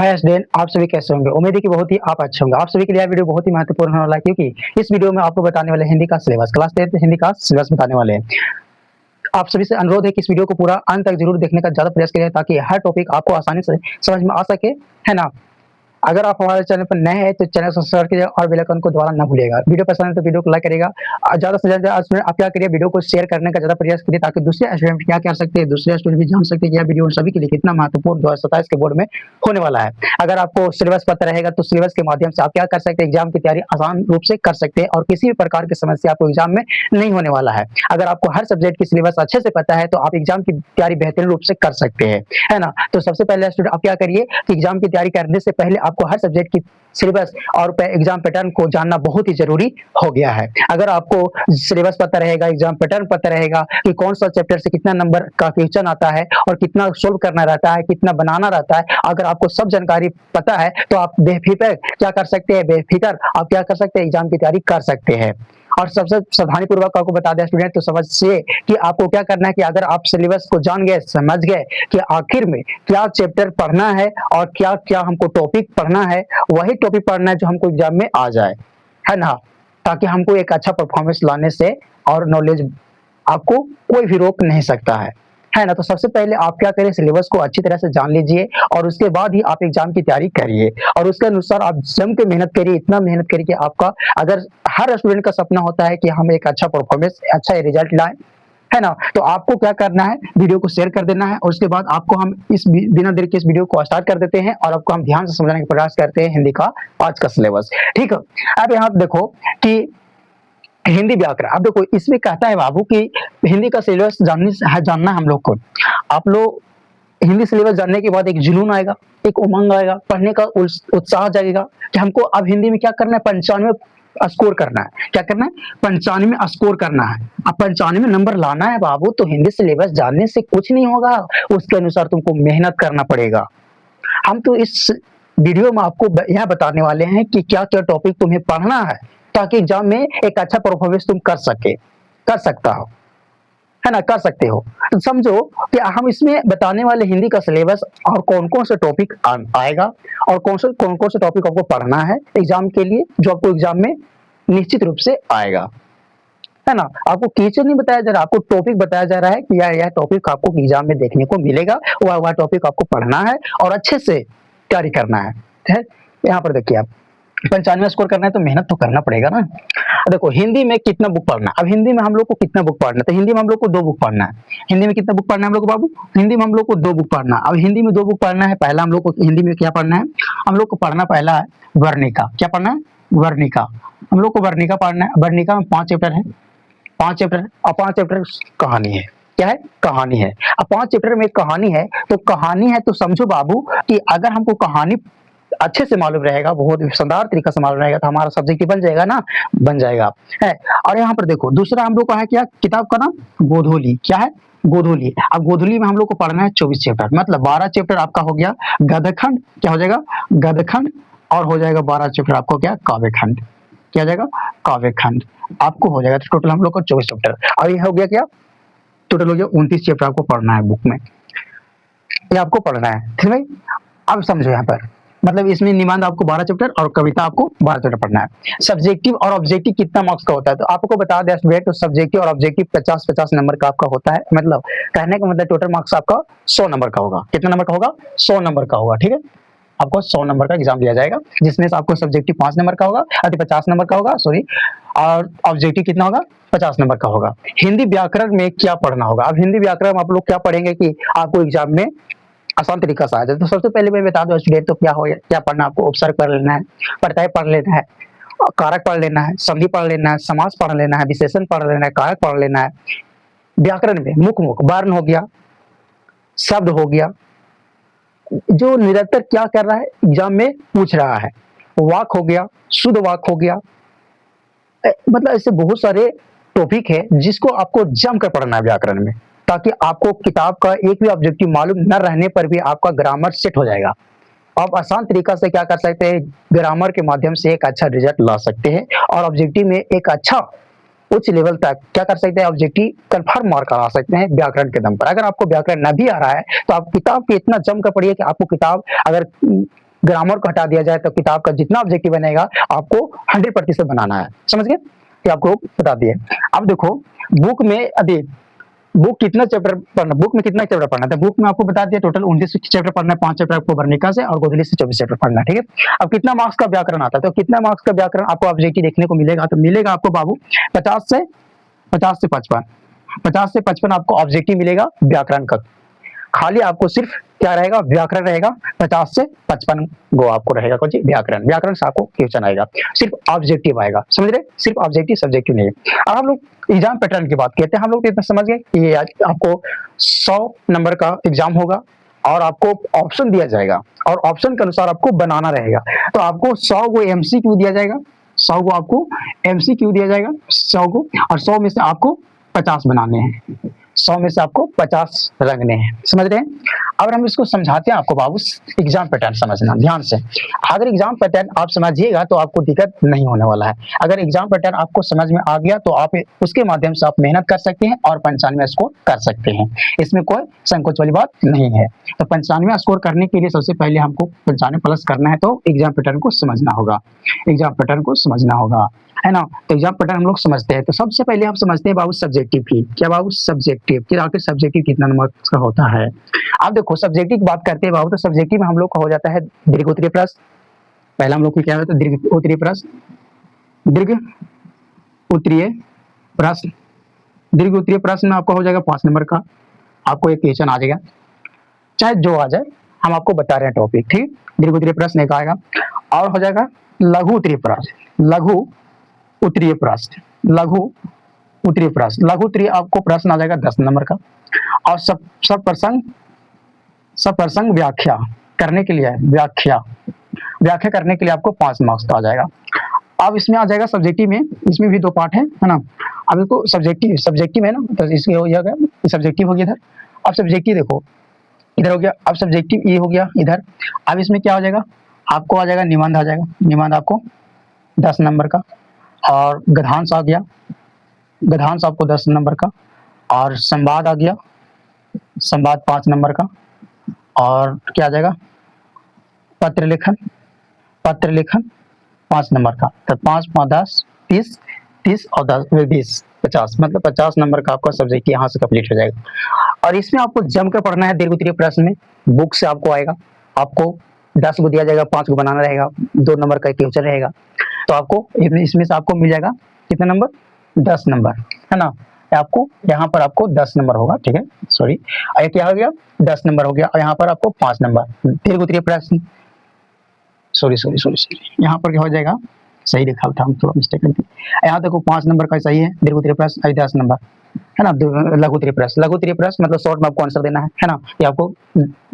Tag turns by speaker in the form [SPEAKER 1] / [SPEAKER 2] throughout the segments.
[SPEAKER 1] Hi student, आप सभी कैसे होंगे? उम्मीद है कि बहुत ही आप अच्छे होंगे। आप सभी के लिए यह वीडियो बहुत ही महत्वपूर्ण होने वाला है, क्योंकि इस वीडियो में आपको बताने वाले हिंदी का सिलेबस, क्लास 10 हिंदी का सिलेबस बताने वाले हैं। आप सभी से अनुरोध है कि इस वीडियो को पूरा अंत तक जरूर देखने का ज़्यादा प्रयास करिए, ताकि हर टॉपिक आपको आसानी से समझ में आ सके, है ना? अगर आप हमारे चैनल पर नए हैं तो चैनल सब्सक्राइब कीजिए और बेल आइकन को दबाना ना भूलिएगा। वीडियो पसंद है तो वीडियो को लाइक करिएगा। ज़्यादा से ज़्यादा स्टूडेंट आप क्या करिए, वीडियो को शेयर करने का ज़्यादा प्रयास करिए, ताकि दूसरे स्टूडेंट क्या कर सकते हैं, दूसरे स्टूडेंट भी जान सकते हैं कि यह वीडियो उन सभी के लिए कितना महत्वपूर्ण 2027 के बोर्ड में होने वाला है। अगर आपको सिलेबस पता रहेगा तो सिलेबस के माध्यम से आप क्या कर सकते हैं, एग्जाम की तैयारी आसान रूप से कर सकते हैं और किसी भी प्रकार की समस्या आपको एग्जाम में नहीं होने वाला है। अगर आपको हर सब्जेक्ट की सिलेबस अच्छे से पता है तो आप एग्जाम की तैयारी बेहतरीन रूप से कर सकते हैं, है ना? तो सबसे पहले स्टूडेंट आप क्या करिए कि एग्जाम की तैयारी करने से पहले आपको हर सब्जेक्ट की सिलेबस और एग्जाम पैटर्न को जानना बहुत ही जरूरी हो गया है। अगर आपको सिलेबस पता रहेगा, एग्जाम पैटर्न पता रहेगा कि कौन सा चैप्टर से कितना नंबर का क्वेश्चन आता है और कितना सोल्व करना रहता है, कितना बनाना रहता है, अगर आपको सब जानकारी पता है तो आप बेफिक्र क्या कर सकते हैं, बेफिक्र आप क्या कर सकते हैं, एग्जाम की तैयारी कर सकते हैं। और सबसे सावधानी पूर्वक आपको बता दें स्टूडेंट, तो समझिए कि आपको क्या करना है कि अगर आप सिलेबस को जान गए, समझ गए कि आखिर में क्या चैप्टर पढ़ना है और क्या क्या हमको टॉपिक पढ़ना है, वही टॉपिक पढ़ना है जो हमको एग्जाम में आ जाए, है ना? ताकि हमको एक अच्छा परफॉर्मेंस लाने से और नॉलेज आपको कोई भी रोक नहीं सकता है ना? तो सबसे पहले आप क्या करें, सिलेबस को अच्छी तरह से जान लीजिए और उसके बाद ही आप एग्जाम की तैयारी करिए और उसके अनुसार आप जम के मेहनत करिए, इतना मेहनत करिए कि आपका, अगर हर स्टूडेंट का सपना होता है कि हम एक अच्छा परफॉर्मेंस, अच्छा रिजल्ट लाएं, है ना? तो आपको क्या करना है, वीडियो को शेयर कर देना है और उसके बाद आपको हम इस बिना देर के इस वीडियो को स्टार्ट कर देते हैं और आपको हम ध्यान से समझाने का प्रयास करते हैं हिंदी का आज का सिलेबस। ठीक है, अब यहाँ देखो कि हिंदी व्याकरण, अब देखो इसमें कहता है बाबू कि हिंदी का सिलेबस जानना हम लोग को। आप लोग हिंदी सिलेबस जानने के बाद एक जुनून आएगा, एक उमंग आएगा, पढ़ने का उत्साह जागेगा कि हमको अब हिंदी में क्या करना है, 95 स्कोर करना है। क्या करना है? 95 स्कोर करना है। अब 95 नंबर लाना है बाबू, तो हिंदी सिलेबस जानने से कुछ नहीं होगा, उसके अनुसार तुमको मेहनत करना पड़ेगा। हम तो इस वीडियो में आपको यह बताने वाले हैं कि क्या क्या टॉपिक तुम्हें पढ़ना है, ताकि एग्जाम में एक अच्छा परफॉर्मेंस तुम कर सकता हो, है ना? कर सकते हो। तो समझो कि हम इसमें बताने वाले हिंदी का सिलेबस और कौन कौन से टॉपिक आएगा और कौन कौन से टॉपिक आपको पढ़ना है एग्जाम के लिए, जो आपको एग्जाम में निश्चित रूप से आएगा, है ना? आपको टीचर नहीं बताया जा रहा, आपको टॉपिक बताया जा रहा है कि यह टॉपिक आपको एग्जाम में देखने को मिलेगा, वह टॉपिक आपको पढ़ना है और अच्छे से तैयारी करना है। यहाँ पर देखिए, आप 95 स्कोर करना है तो मेहनत तो करना पड़ेगा ना। देखो हिंदी में कितना बुक पढ़ना, अब हिंदी में हम लोग को कितना बुक पढ़ना है, तो हिंदी में हम लोग को 2 बुक पढ़ना है। हिंदी में कितना बुक पढ़ना है हम लोग को बाबू? हिंदी में हम लोग को 2 बुक पढ़ना है। अब हिंदी में 2 बुक पढ़ना है, पहला हम लोग को हिंदी में क्या पढ़ना है, हम लोग को पढ़ना पहला है वर्णिका। क्या पढ़ना है? वर्णिका। हम लोग को वर्णिका पढ़ना है। वर्णिका में 5 चैप्टर है, 5 चैप्टर है और 5 चैप्टर कहानी है। क्या है? कहानी है। अब 5 चैप्टर में एक कहानी है, तो कहानी है तो समझो बाबू कि अगर हमको कहानी अच्छे से मालूम रहेगा, बहुत शानदार तरीका से मालूम रहेगा, तो हमारा सब्जेक्ट बन जाएगा ना, बन जाएगा है। और यहाँ पर देखो दूसरा हम लोग का है क्या, किताब का नाम गोधोली। क्या है? गोधोली। अब गोधोली में हम लोग को पढ़ना है 24 चैप्टर, मतलब 12 चैप्टर आपका हो गया गद्यखंड। क्या हो जाएगा? गद्यखंड। और हो जाएगा 12 चैप्टर आपको क्या, काव्यखंड। क्या जाएगा? काव्यखंड आपको हो जाएगा। तो टोटल हम लोग को 24 चैप्टर। और ये हो गया क्या, टोटल हो गया 29 चैप्टर आपको पढ़ना है बुक में, ये आपको पढ़ना है। ठीक है, अब समझो यहाँ पर, मतलब इसमें निबंध आपको 12 चैप्टर और कविता आपको 12 चैप्टर पढ़ना है। सब्जेक्टिव और ऑब्जेक्टिव कितना मार्क्स का होता है, तो आपको बता दें स्टूडेंट, तो सब्जेक्टिव और ऑब्जेक्टिव 50-50 नंबर का आपका होता है। मतलब कहने का मतलब टोटल मार्क्स आपका 100 नंबर का होगा। कितना नंबर का होगा? 100 नंबर का होगा। ठीक है, आपको 100 नंबर का एग्जाम दिया जाएगा, जिसमें से आपको सब्जेक्टिव 5 नंबर का होगा, 50 नंबर का होगा, सॉरी, और ऑब्जेक्टिव कितना होगा? 50 नंबर का होगा। हिंदी व्याकरण में क्या पढ़ना होगा? अब हिंदी व्याकरण में आप लोग क्या पढ़ेंगे कि आपको एग्जाम में आसान तरीका से आ जाए। तो सबसे पहले मैं बता दूं स्टूडेंट, तो क्या पढ़ना, आपको उपसर्ग पढ़ लेना है, प्रत्यय पढ़ लेना है, कारक पढ़ लेना है, संधि पढ़ लेना है, समास पढ़ लेना है, विशेषण पढ़ लेना है, कारक पढ़ लेना है। व्याकरण में मुख वर्ण हो गया, शब्द हो गया, जो निरंतर क्या कर रहा है एग्जाम में पूछ रहा है, वाक हो गया, शुद्ध वाक हो गया, मतलब ऐसे बहुत सारे टॉपिक है जिसको आपको जम कर पढ़ना है व्याकरण में, ताकि आपको किताब का एक भी ऑब्जेक्टिव मालूम न रहने पर भी आपका ग्रामर सेट हो जाएगा। आप आसान तरीका से क्या कर सकते हैं, ग्रामर के माध्यम से एक अच्छा रिजल्ट ला सकते हैं और ऑब्जेक्टिव में एक अच्छा उच्च लेवल तक क्या कर सकते हैं, ऑब्जेक्टिव कन्फर्म मार्क ला सकते हैं व्याकरण के दम पर। अगर आपको व्याकरण न भी आ रहा है तो आप किताब पे इतना जम कर पढ़िए कि आपको किताब अगर ग्रामर को हटा दिया जाए तो किताब का जितना ऑब्जेक्टिव बनेगा आपको 100% बनाना है। समझ गए? ये आपको बता दिए। अब देखो बुक में अभी बुक कितना चैप्टर पढ़ना, बुक में कितना चैप्टर पढ़ना था, बुक में आपको बता दिया टोटल 29 चैप्टर पढ़ना है, 5 चैप्टर आपको वर्णिका से और गोधली से 24 चैप्टर पढ़ना है। ठीक है, अब कितना मार्क्स का व्याकरण आता है, तो कितना मार्क्स का व्याकरण आपको ऑब्जेक्टिव देखने को मिलेगा, तो मिलेगा आपको बाबू 50 से 55, 50 से 55 आपको ऑब्जेक्टिव मिलेगा व्याकरण का। खाली आपको सिर्फ क्या रहेगा, व्याकरण रहेगा, 50 से 55 गो आपको रहेगा कौन सी, व्याकरण। व्याकरण से आपको क्वेश्चन आएगा, सिर्फ ऑब्जेक्टिव आएगा। समझ रहे, सिर्फ ऑब्जेक्टिव सब्जेक्टिव नहीं है। अब हम लोग एग्जाम पैटर्न की बात करते हैं। हम लोग इतना समझ गए कि ये आपको 100 नंबर का एग्जाम होगा और आपको ऑप्शन दिया जाएगा और ऑप्शन के अनुसार आपको बनाना रहेगा। तो आपको 100 को एमसीक्यू दिया जाएगा, 100 को आपको एमसीक्यू दिया जाएगा, 100 को, और 100 में से आपको 50 बनाने हैं, 100 में से आपको 50 रंगने हैं। समझ रहे हैं? अगर हम इसको समझाते हैं आपको बाबू, एग्जाम पैटर्न समझना ध्यान से। अगर एग्जाम पैटर्न आप समझिएगा तो आपको दिक्कत नहीं होने वाला है। अगर एग्जाम पैटर्न आपको समझ में आ गया तो आप उसके माध्यम से आप मेहनत कर सकते हैं और 95 स्कोर कर सकते हैं। इसमें कोई संकोच वाली बात नहीं है। तो 95 स्कोर करने के लिए सबसे पहले हमको 95 प्लस करना है, तो एग्जाम पैटर्न को समझना होगा, एग्जाम पैटर्न को समझना होगा, है ना। तो एग्जाम पैटर्न हम लोग समझते हैं। तो सबसे पहले हम समझते हैं बाबू सब्जेक्टिव की। क्या बाबू, सब्जेक्टिव कि आखिर सब्जेक्टिव कितना नंबर का होता है। आप देखो सब्जेक्टिव की बात करते हैं बाबू, तो सब्जेक्टिव में हम लोग का हो जाता है दीर्घ उत्तरीय प्रश्न। पहला हम लोग को क्या होता है, दीर्घ उत्तरीय प्रश्न, दीर्घ उत्तरीय प्रश्न। दीर्घ उत्तरीय प्रश्न में आपका हो जाएगा 5 नंबर का, आपको एक क्वेश्चन आ जाएगा, चाहे जो आ जाए, हम आपको बता रहे हैं टॉपिक, ठीक। दीर्घ उत्तरीय प्रश्न एक आएगा, और हो जाएगा लघु उत्तरीय प्रश्न, लघु उत्तरीय प्रश्न, लघु उत्तरीय प्रश्न। लघु उत्तरीय आपको प्रश्न आ जाएगा 10 नंबर का, और सब प्रसंग व्याख्या करने के लिए, व्याख्या करने के लिए आपको 5 मार्क्स का आ जाएगा। अब इसमें आ जाएगा सब्जेक्टिव में, इसमें भी 2 पार्ट है ना। अब इसको सब्जेक्टिव है ना, तो इसमें हो जाएगा, सब्जेक्टिव हो गया इधर। अब सब्जेक्टिव देखो इधर हो गया, अब सब्जेक्टिव ये हो गया इधर। अब इसमें क्या हो जाएगा, आपको आ जाएगा निबंध आ जाएगा, निबंध आपको 10 नंबर का, और गद्यांश आ गया, गद्यांश आपको 10 नंबर का, और संवाद आ गया, संवाद 5 नंबर का, और क्या आ जाएगा, पत्र लेखन, पत्र लेखन 5 नंबर का। तो 5 5 10 30, 30 और 10 20 50, मतलब 50 नंबर का आपका सब्जेक्ट यहाँ से कंप्लीट हो जाएगा। और इसमें आपको जम कर पढ़ना है। दीर्घ उत्तरीय प्रश्न में बुक से आपको आएगा, आपको 10 को दिया जाएगा, 5 को बनाना रहेगा, 2 नंबर का क्वेश्चन रहेगा। तो आपको इसमें से आपको मिल जाएगा कितना नंबर, 10 नंबर, है ना। आपको यहाँ पर आपको 10 नंबर होगा, ठीक है, सॉरी, क्या हो गया, 10 नंबर हो गया, और यहाँ पर आपको 5 नंबर दीर्घ उत्तरीय प्रश्न, सॉरी, यहाँ पर क्या हो जाएगा, सही लिखा था, हम थोड़ा मिस्टेक करते हैं। यहाँ देखो 5 नंबर का सही है, दीर्घ उत्तरीय प्रश्न 10 नंबर, है ना। लघु उत्तरीय प्रश्न, लघु उत्तरीय प्रश्न मतलब शॉर्ट में आपको आंसर देना है ना। ये आपको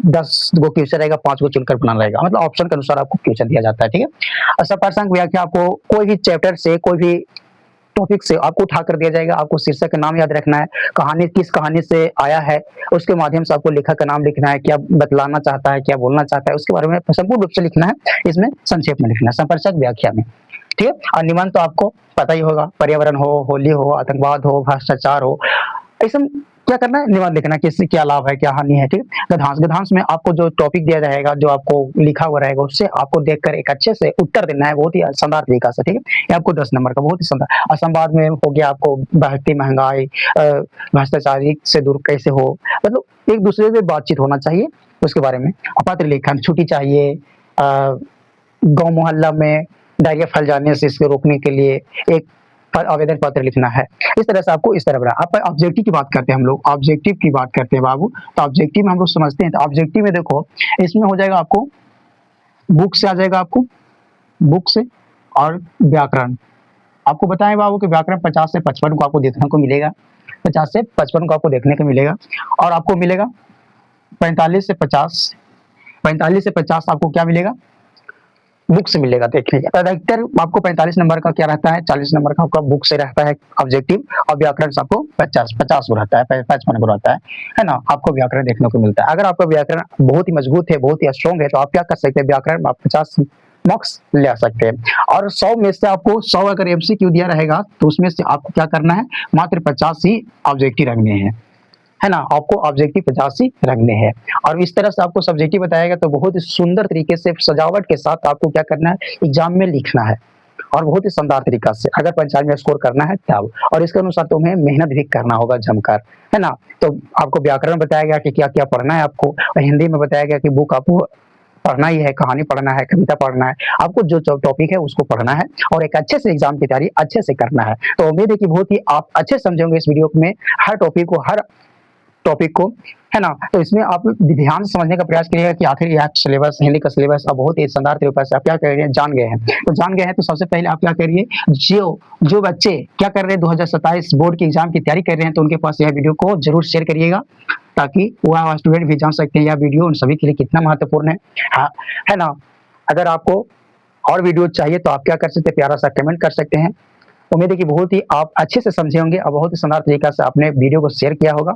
[SPEAKER 1] 10 गो क्वेश्चन रहेगा, 5 को चुनकर बनाना रहेगा, मतलब ऑप्शन के अनुसार आपको क्वेश्चन दिया जाता है, ठीक है। और सप्रसंग व्याख्या आपको कोई भी चैप्टर से, कोई भी टॉपिक से आपको उठा कर दिया जाएगा। आपको शीर्षक का नाम याद रखना है, कहानी किस कहानी से आया है, उसके माध्यम से आपको लेखक का नाम लिखना है, क्या बतलाना चाहता है, क्या बोलना चाहता है, उसके बारे में संपूर्ण रूप से लिखना है, इसमें संक्षेप में लिखना है संप्रसंग व्याख्या में, ठीक है। और निबंध तो आपको पता ही होगा, पर्यावरण हो, होली हो, आतंकवाद हो, भ्रष्टाचार हो, ऐसा क्या करना है, निबंध लिखना, किससे क्या लाभ है, क्या हानि है, ठीक है। गद्यांश, गद्यांश में आपको जो टॉपिक दिया जाएगा, जो आपको लिखा हुआ रहेगा, उससे आपको देखकर एक अच्छे से उत्तर देना है, बहुत ही शानदार तरीका से, ठीक है। ये आपको 10 नंबर का, बहुत ही शानदार। और संवाद में हो गया आपको बढ़ती महंगाई, भ्रष्टाचारी से दूर कैसे हो, मतलब एक दूसरे से बातचीत होना चाहिए उसके बारे में। पत्र लेखन, छुट्टी चाहिए, गाँव मोहल्ला में डायरिया फैल जाने से इसको रोकने के लिए एक आवेदन पत्र लिखना है। इस तरह से आपको इस तरह बना। अब ऑब्जेक्टिव की बात करते हैं हम लोग, ऑब्जेक्टिव की बात करते हैं बाबू। तो ऑब्जेक्टिव में हम लोग समझते हैं, तो ऑब्जेक्टिव में देखो इसमें हो जाएगा आपको बुक से आ जाएगा, आपको बुक से, और व्याकरण आपको बताएं बाबू कि व्याकरण 50 से 55 को आपको देखने को मिलेगा, 50 से 55 को आपको देखने को मिलेगा। और आपको मिलेगा 45 से 50, 45 से 50 आपको क्या मिलेगा, बुक से मिलेगा देखने का। अधिकतर आपको 45 नंबर का क्या रहता है, 40 नंबर का आपका बुक से रहता है ऑब्जेक्टिव, और व्याकरण से आपको 50 को रहता है, 55 को रहता है ना। आपको व्याकरण देखने को मिलता है। अगर आपका व्याकरण बहुत ही मजबूत है, बहुत ही स्ट्रॉन्ग है, तो आप क्या कर सकते हैं, व्याकरण आप 50 मार्क्स ले सकते हैं। और 100 में से आपको 100 अगर एमसीक्यू दिया रहेगा, तो उसमें से आपको क्या करना है, मात्र 50 ही ऑब्जेक्टिव रखने हैं, है ना, आपको ऑब्जेक्टिव 50 ही रखने हैं। और इस तरह से आपको सब्जेक्टिव बताएगा तो बहुत ही सुंदर तरीके से सजावट के साथ आपको क्या करना है, एग्जाम में लिखना है और बहुत ही शानदार तरीका से, अगर पंचायत में स्कोर करना है तब। और इसके अनुसार तुम्हें मेहनत भी करना होगा जमकर, है ना। तो आपको व्याकरण बताया गया कि क्या क्या पढ़ना है आपको, और हिंदी में बताया गया कि बुक आपको पढ़ना ही है, कहानी पढ़ना है, कविता पढ़ना है, आपको जो टॉपिक है उसको पढ़ना है और एक अच्छे से एग्जाम की तैयारी अच्छे से करना है। तो उम्मीद है कि बहुत ही आप अच्छे समझेंगे इस वीडियो में, हर टॉपिक को, है ना। तो इसमें आप ध्यान से समझने का प्रयास करिएगा कि आखिर यह सिलेबस, हिंदी का सिलेबस अब बहुत ही शानदार तरीके से आप क्या कर रहे हैं, जान गए हैं। तो जान गए हैं तो सबसे पहले आप क्या करिए, जो जो बच्चे क्या कर रहे हैं 2027 बोर्ड की एग्जाम की तैयारी कर रहे हैं, तो उनके पास यह वीडियो को जरूर शेयर करिएगा, ताकि वह स्टूडेंट भी जान सकते हैं यह वीडियो उन सभी के लिए कितना महत्वपूर्ण है। हाँ, है ना। अगर आपको और वीडियो चाहिए तो आप क्या कर सकते हैं, प्यारा सा कमेंट कर सकते हैं। उम्मीद है कि बहुत ही आप अच्छे से समझे होंगे और बहुत ही शानदार तरीका से आपने वीडियो को शेयर किया होगा,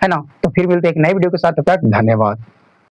[SPEAKER 1] है ना। तो फिर मिलते हैं एक नए वीडियो के साथ, तब तक धन्यवाद।